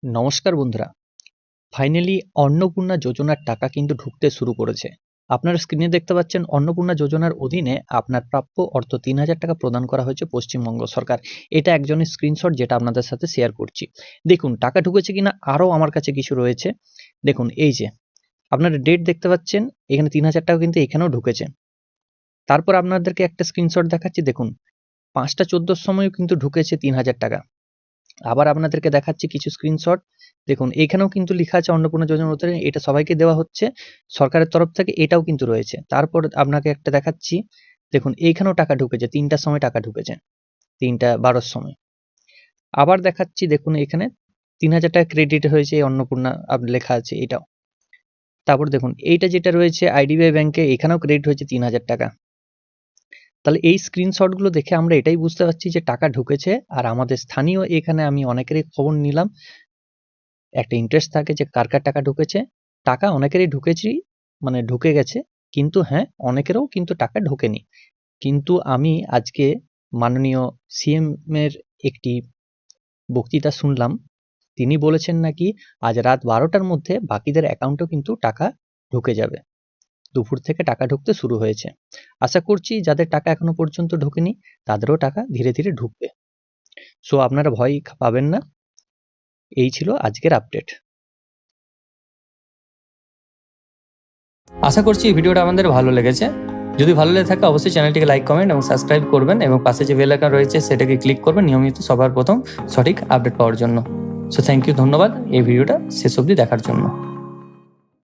নমস্কার বন্ধুরা, ফাইনালি অন্নপূর্ণা যোজনার টাকা কিন্তু ঢুকতে শুরু করেছে। আপনারা স্ক্রিনে দেখতে পাচ্ছেন অন্নপূর্ণা যোজনার অধীনে আপনার প্রাপ্য অর্থ ৩,০০০ টাকা প্রদান করা হয়েছে পশ্চিমবঙ্গ সরকার। এটা একজনের স্ক্রিনশট যেটা আপনাদের সাথে শেয়ার করছি। দেখুন টাকা ঢুকেছে কিনা আরও আমার কাছে কিছু রয়েছে। দেখুন এই যে আপনারা ডেট দেখতে পাচ্ছেন, এখানে ৩,০০০ টাকা কিন্তু এখানেও ঢুকেছে। তারপর আপনাদেরকে একটা স্ক্রিনশট দেখাচ্ছি, দেখুন ৫টা ১৪র সময়ও কিন্তু ঢুকেছে ৩,০০০ টাকা। আবার আপনাদেরকে দেখাচ্ছি কিছু স্ক্রিনশট। দেখুন এখানেও কিন্তু লেখা আছে অন্নপূর্ণা যোজনার অধীনে, এটা সবাইকে দেওয়া হচ্ছে সরকারের তরফ থেকে, এটাও কিন্তু রয়েছে। তারপর আপনাকে একটা দেখাচ্ছি, দেখুন এইখানেও টাকা ঢুকেছে, ৩টার সময় টাকা ঢুকেছে, ৩টা ১২র সময়। আবার দেখাচ্ছি, দেখুন এখানে ৩,০০০ টাকা ক্রেডিট হয়েছে, এই অন্নপূর্ণা লেখা আছে এটাও। তারপর দেখুন এইটা যেটা রয়েছে আইডিবিআই ব্যাংকে, এখানেও ক্রেডিট হয়েছে ৩,০০০ টাকা। তাহলে এই স্ক্রিনশটগুলো দেখে আমরা এটাই বুঝতে পারছি যে টাকা ঢুকেছে। আর আমাদের স্থানীয় এখানে আমি অনেকেরই খবর নিলাম, একটা ইন্টারেস্ট থাকে যে কার কার টাকা ঢুকেছে। টাকা অনেকেরই ঢুকেছি, মানে ঢুকে গেছে, কিন্তু হ্যাঁ অনেকেরও কিন্তু টাকা ঢোকেনি। কিন্তু আমি আজকে মাননীয় সিএম এর একটি বক্তৃতা শুনলাম, তিনি বলেছেন নাকি আজ রাত 12টার মধ্যে বাকিদের অ্যাকাউন্টেও কিন্তু টাকা ঢুকে যাবে। দুপুর থেকে টাকা ঢুকতে শুরু হয়েছে। আশা করছি যাদের টাকা এখনো পর্যন্ত ঢোকেনি তাদেরও টাকা ধীরে ধীরে ঢুকবে। সো আপনারা ভয় পাবেন না। এই ছিল আজকের আপডেট। আশা করছি এই ভিডিওটা আমাদের ভালো লেগেছে। যদি ভালো লেগে থাকে অবশ্যই চ্যানেলটিকে লাইক, কমেন্ট এবং সাবস্ক্রাইব করবেন এবং পাশে যে বেল আইকন রয়েছে সেটাকে ক্লিক করবেন নিয়মিত সবার প্রথম সঠিক আপডেট পাওয়ার জন্য। সো থ্যাংক ইউ, ধন্যবাদ এই ভিডিওটা শেষ অবধি দেখার জন্য।